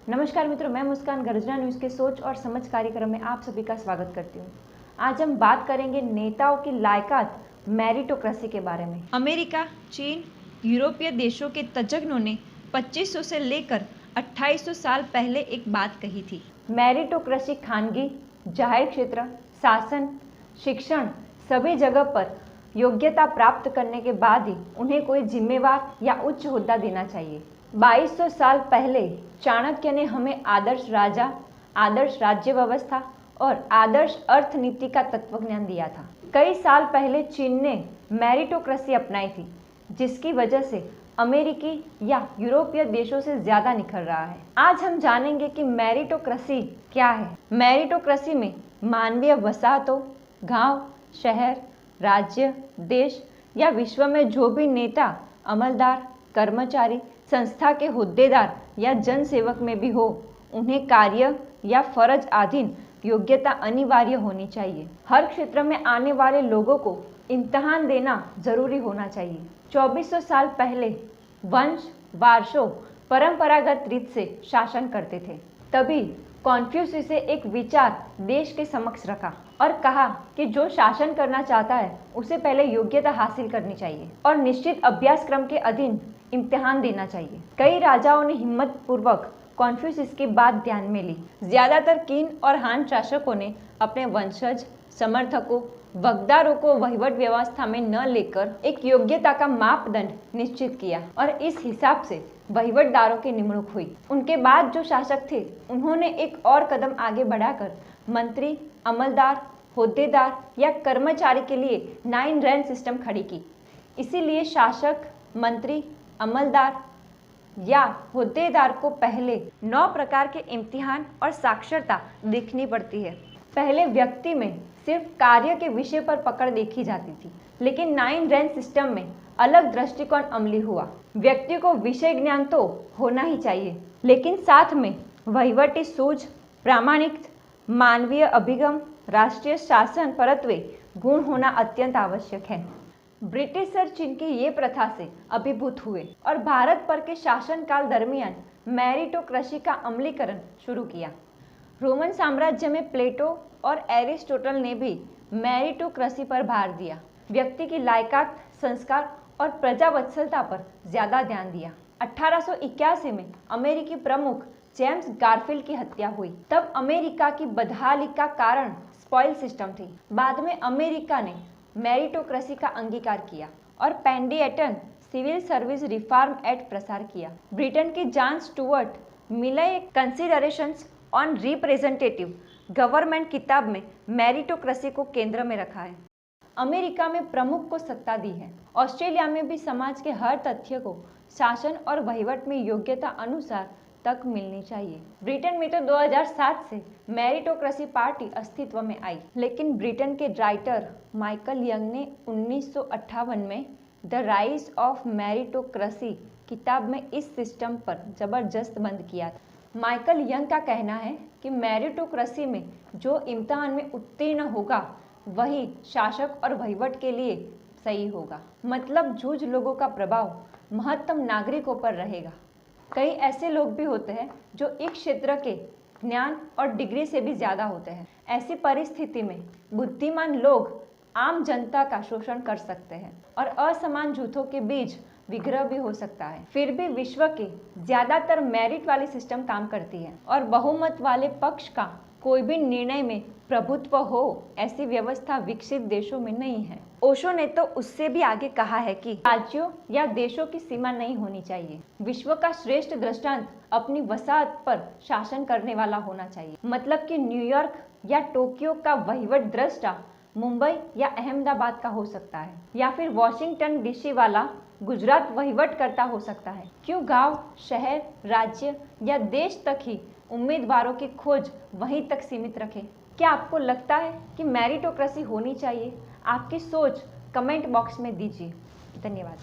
नमस्कार मित्रों, मैं मुस्कान गर्जना न्यूज़ के सोच और समझ कार्यक्रम में आप सभी का स्वागत करती हूँ। आज हम बात करेंगे नेताओं की लायकात मेरिटोक्रेसी के बारे में। अमेरिका, चीन, यूरोपीय देशों के तज्ञों ने 2500 से लेकर 2800 साल पहले एक बात कही थी। मेरिटोक्रेसी खानगी, जाहिर क्षेत्र, शासन, शिक्षण सभी जगह पर योग्यता प्राप्त करने के बाद ही उन्हें कोई जिम्मेवार या उच्च हुद्दा देना चाहिए। 2200 साल पहले चाणक्य ने हमें आदर्श राजा, आदर्श राज्य व्यवस्था और आदर्श अर्थनीति का तत्वज्ञान दिया था। कई साल पहले चीन ने मेरिटोक्रेसी अपनाई थी, जिसकी वजह से अमेरिकी या यूरोपीय देशों से ज्यादा निखर रहा है। आज हम जानेंगे कि मेरिटोक्रेसी क्या है। मेरिटोक्रेसी में मानवीय वसाहतों, गांव, शहर, राज्य, देश या विश्व में जो भी नेता, अमलदार, कर्मचारी, संस्था के हुद्देदार या जन सेवक में भी हो, उन्हें कार्य या फर्ज अधीन योग्यता अनिवार्य होनी चाहिए। हर क्षेत्र में आने वाले लोगों को इम्तिहान देना जरूरी होना चाहिए। 2400 साल पहले वंश, वारसों, परंपरागत रीत से शासन करते थे। तभी कॉन्फ्यूशियस ने एक विचार देश के समक्ष रखा और कहा कि जो शासन करना चाहता है उसे पहले योग्यता हासिल करनी चाहिए और निश्चित अभ्यासक्रम के अधीन इम्तिहान देना चाहिए। कई राजाओं ने हिम्मत पूर्वक कॉन्फ्यूशियस की बात ध्यान में ली। ज्यादातर कीन और हान शासकों ने अपने वंशज, समर्थकों, वक्तारों को वहीवट व्यवस्था में न लेकर एक योग्यता का मापदंड निश्चित किया और इस हिसाब से वहीवटदारों की निमणूक हुई। उनके बाद जो शासक थे, उन्होंने एक और कदम आगे बढ़ाकर मंत्री, अमलदार, होद्देदार या कर्मचारी के लिए 9 रैंक सिस्टम खड़ी की। इसीलिए शासक, मंत्री, अमलदार या होद्देदार को पहले 9 प्रकार के इम्तिहान और साक्षरता देखनी पड़ती है। पहले व्यक्ति में सिर्फ कार्य के विषय पर पकड़ देखी जाती थी, लेकिन 9 रैंक सिस्टम में अलग दृष्टिकोण अमली हुआ। व्यक्ति को विषय ज्ञान तो होना ही चाहिए, लेकिन साथ में वहीवटी सूझ, प्रामाणिक, मानवीय अभिगम, राष्ट्रीय शासन परत्वे गुण होना अत्यंत आवश्यक है। ब्रिटिशर चीन की ये प्रथा से अभिभूत हुए और भारत पर के शासनकाल दरमियान मेरिटोक्रेसी का अमलीकरण शुरू किया। रोमन साम्राज्य में प्लेटो और एरिस्टोटल ने भी मेरिटोक्रेसी पर भार दिया। व्यक्ति की लायकात, संस्कार और प्रजावत्सलता पर ज्यादा ध्यान दिया। 1881 में अमेरिकी प्रमुख जेम्स गारफील्ड की हत्या हुई। तब अमेरिका की बदहाली का कारण स्पॉइल सिस्टम थी। बाद में अमेरिका ने मेरिटोक्रेसी का अंगीकार किया और पेंडिएटन सिविल सर्विस रिफॉर्म एक्ट प्रसार किया। ब्रिटेन की जॉन स्टुअर्ट मिले कंसिडरेशंस ऑन रिप्रेजेंटेटिव गवर्नमेंट किताब में मेरिटोक्रेसी को केंद्र में रखा है। अमेरिका में प्रमुख को सत्ता दी है। ऑस्ट्रेलिया में भी समाज के हर तथ्य को शासन और वहीवट में योग्यता अनुसार तक मिलनी चाहिए। ब्रिटेन में तो 2007 से मेरिटोक्रेसी पार्टी अस्तित्व में आई, लेकिन ब्रिटेन के राइटर माइकल यंग ने 1958 में द राइज ऑफ मेरिटोक्रेसी किताब में इस सिस्टम पर जबरदस्त बंद किया था। माइकल यंग का कहना है कि मेरिटोक्रेसी में जो इम्तिहान में उत्तीर्ण होगा वही शासक और वहीवट के लिए सही होगा। मतलब जूझ लोगों का प्रभाव महत्तम नागरिकों पर रहेगा। कई ऐसे लोग भी होते हैं जो एक क्षेत्र के ज्ञान और डिग्री से भी ज्यादा होते हैं। ऐसी परिस्थिति में बुद्धिमान लोग आम जनता का शोषण कर सकते हैं और असमान झूठों के बीच विग्रह भी हो सकता है। फिर भी विश्व के ज्यादातर मेरिट वाली सिस्टम काम करती है और बहुमत वाले पक्ष का कोई भी निर्णय में प्रभुत्व हो, ऐसी व्यवस्था विकसित देशों में नहीं है। ओशो ने तो उससे भी आगे कहा है कि राज्यों या देशों की सीमा नहीं होनी चाहिए। विश्व का श्रेष्ठ दृष्टांत अपनी वसाहत पर शासन करने वाला होना चाहिए। मतलब कि न्यूयॉर्क या टोक्यो का वहीवट दृष्टा मुंबई या अहमदाबाद का हो सकता है, या फिर वॉशिंगटन डीसी वाला गुजरात वहीवट करता हो सकता है। क्यों गांव, शहर, राज्य या देश तक ही उम्मीदवारों की खोज वहीं तक सीमित रखें? क्या आपको लगता है कि मेरिटोक्रेसी होनी चाहिए? आपकी सोच कमेंट बॉक्स में दीजिए। धन्यवाद।